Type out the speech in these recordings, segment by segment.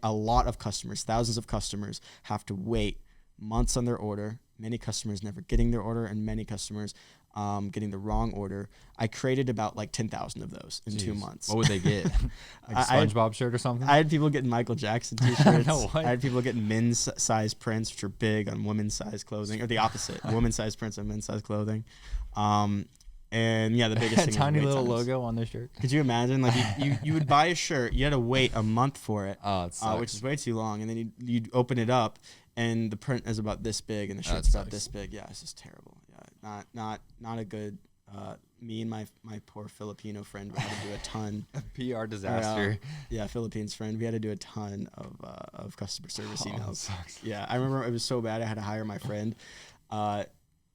a lot of customers, thousands of customers, have to wait months on their order. Many customers never getting their order, and many customers getting the wrong order. I created about like 10,000 of those in 2 months. What would they get? Like SpongeBob shirt or something? I had people getting Michael Jackson t-shirts. No, what? I had people getting men's size prints, which are big on women's size clothing, or the opposite, women's size prints on men's size clothing. And yeah, the biggest thing tiny is wait little times. logo on their shirt. Could you imagine? Like you would buy a shirt, you had to wait a month for it, Oh, it sucks. which is way too long, and then you'd open it up, and the print is about this big, and the shirt's about this big. Yeah, it's just terrible. Yeah, not a good. Me and my poor Filipino friend, we had to do a ton. PR disaster. Philippines friend. We had to do a ton of customer service emails. That sucks. Yeah, I remember it was so bad I had to hire my friend.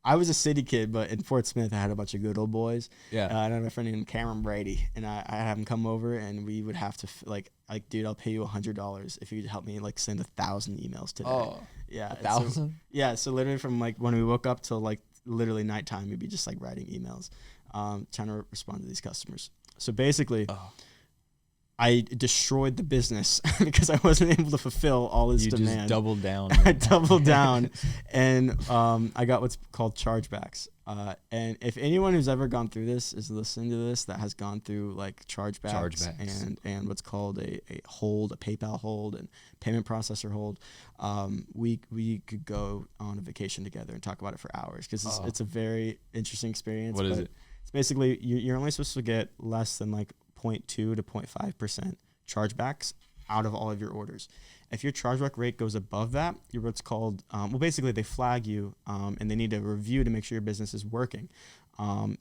I was a city kid, but in Fort Smith, I had a bunch of good old boys. Yeah. And I had a friend named Cameron Brady, and I had him come over, and we would have to like, dude, I'll pay you $100 if you help me like send 1,000 emails today. Oh, yeah, 1,000? So, yeah, so literally from like when we woke up till like literally nighttime, we'd be just like writing emails, trying to respond to these customers. So basically, I destroyed the business because I wasn't able to fulfill all this demand. You just doubled down. I doubled down, and I got what's called chargebacks. And if anyone who's ever gone through this is listening to this, that has gone through like chargebacks. And what's called a hold, a PayPal hold, and payment processor hold, we could go on a vacation together and talk about it for hours, because it's a very interesting experience. What is it? It's basically you're only supposed to get less than like 0.2 to 0.5% chargebacks out of all of your orders. If your chargeback rate goes above that, you're what's called, basically they flag you, and they need a review to make sure your business is working.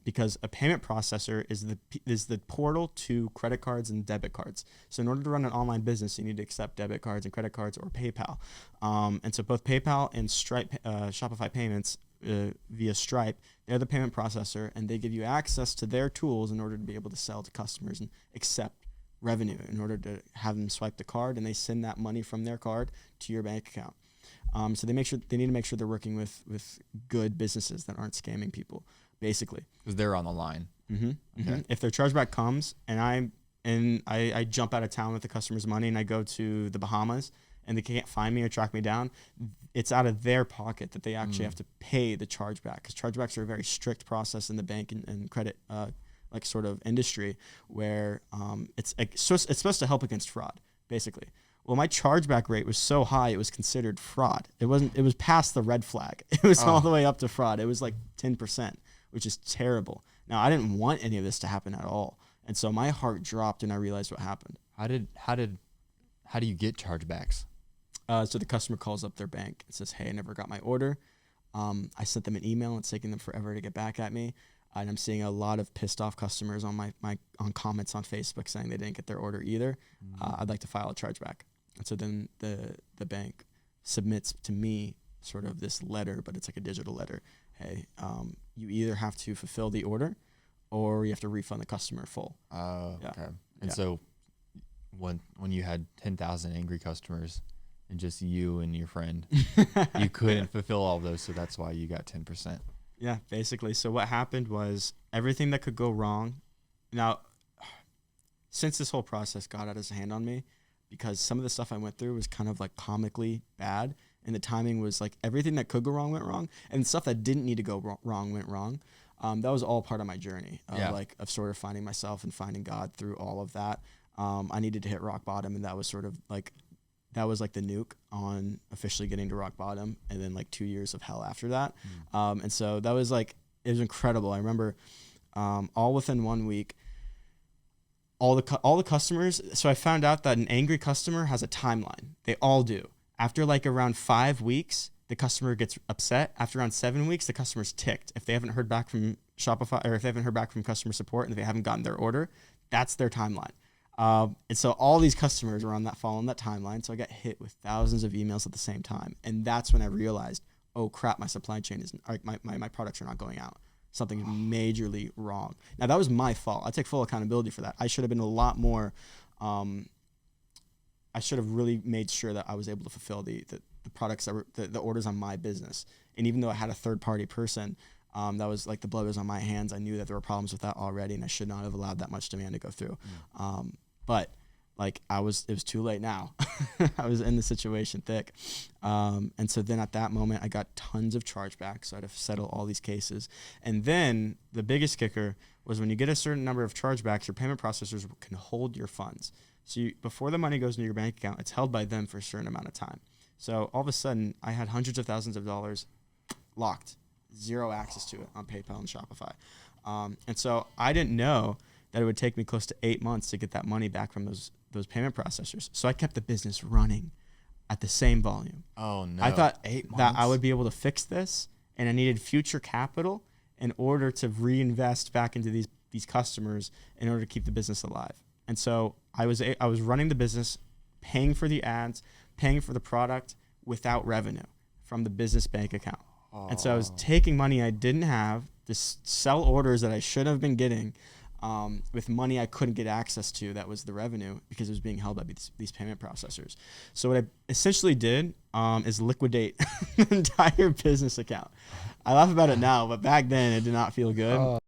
Because a payment processor is the portal to credit cards and debit cards. So in order to run an online business, you need to accept debit cards and credit cards or PayPal. And so both PayPal and Stripe, Shopify Payments, via Stripe, they're the payment processor, and they give you access to their tools in order to be able to sell to customers and accept revenue in order to have them swipe the card, and they send that money from their card to your bank account. So they need to make sure they're working with good businesses that aren't scamming people, basically. Because they're on the line. Mm-hmm. Okay. Mm-hmm. If their chargeback comes and I jump out of town with the customer's money and I go to the Bahamas and they can't find me or track me down, it's out of their pocket that they actually have to pay the chargeback, because chargebacks are a very strict process in the bank and credit like sort of industry, where it's supposed to help against fraud, basically. Well, my chargeback rate was so high it was considered fraud. It was past the red flag. It was all the way up to fraud. It was like 10%, which is terrible. Now, I didn't want any of this to happen at all, and so my heart dropped and I realized what happened. How do you get chargebacks? So the customer calls up their bank and says, "Hey, I never got my order. I sent them an email. It's taking them forever to get back at me. And I'm seeing a lot of pissed off customers on on comments on Facebook saying they didn't get their order either. I'd like to file a chargeback." And so then the bank submits to me sort of this letter, but it's like a digital letter. Hey, you either have to fulfill the order or you have to refund the customer full. Okay. And so when you had 10,000 angry customers and just you and your friend, you couldn't fulfill all of those, so that's why you got 10%. Yeah, basically. So what happened was everything that could go wrong. Now, since this whole process got out of hand on me, because some of the stuff I went through was kind of like comically bad, and the timing was like everything that could go wrong went wrong, and stuff that didn't need to go wrong went wrong. That was all part of my journey of sort of finding myself and finding God through all of that. I needed to hit rock bottom, and that was sort of like the nuke on officially getting to rock bottom, and then like 2 years of hell after that. And so that was like, it was incredible. I remember all within 1 week, all the customers. So I found out that an angry customer has a timeline. They all do. After like around 5 weeks, the customer gets upset. After around 7 weeks, the customer's ticked. If they haven't heard back from Shopify, or if they haven't heard back from customer support and if they haven't gotten their order, that's their timeline. And so all these customers were following that timeline. So I got hit with thousands of emails at the same time. And that's when I realized, oh crap, my supply chain my products are not going out. Something majorly wrong. Now that was my fault. I take full accountability for that. I should have been a lot more, I should have really made sure that I was able to fulfill the products that were the orders on my business. And even though I had a third party person, that was like the blood was on my hands. I knew that there were problems with that already, and I should not have allowed that much demand to go through. But like it was too late now. I was in the situation thick. And so then at that moment, I got tons of chargebacks. So I had to settle all these cases. And then the biggest kicker was when you get a certain number of chargebacks, your payment processors can hold your funds. So before the money goes into your bank account, it's held by them for a certain amount of time. So all of a sudden, I had hundreds of thousands of dollars locked, zero access to it on PayPal and Shopify. And so I didn't know that it would take me close to 8 months to get that money back from those payment processors. So I kept the business running at the same volume. Oh, no. I thought 8 months? that I would be able to fix this, and I needed future capital in order to reinvest back into these customers in order to keep the business alive. And so I was running the business, paying for the ads, paying for the product without revenue from the business bank account. Oh. And so I was taking money I didn't have to sell orders that I should have been getting with money I couldn't get access to. That was the revenue because it was being held by these payment processors. So what I essentially did is liquidate the entire business account. I laugh about it now, but back then it did not feel good.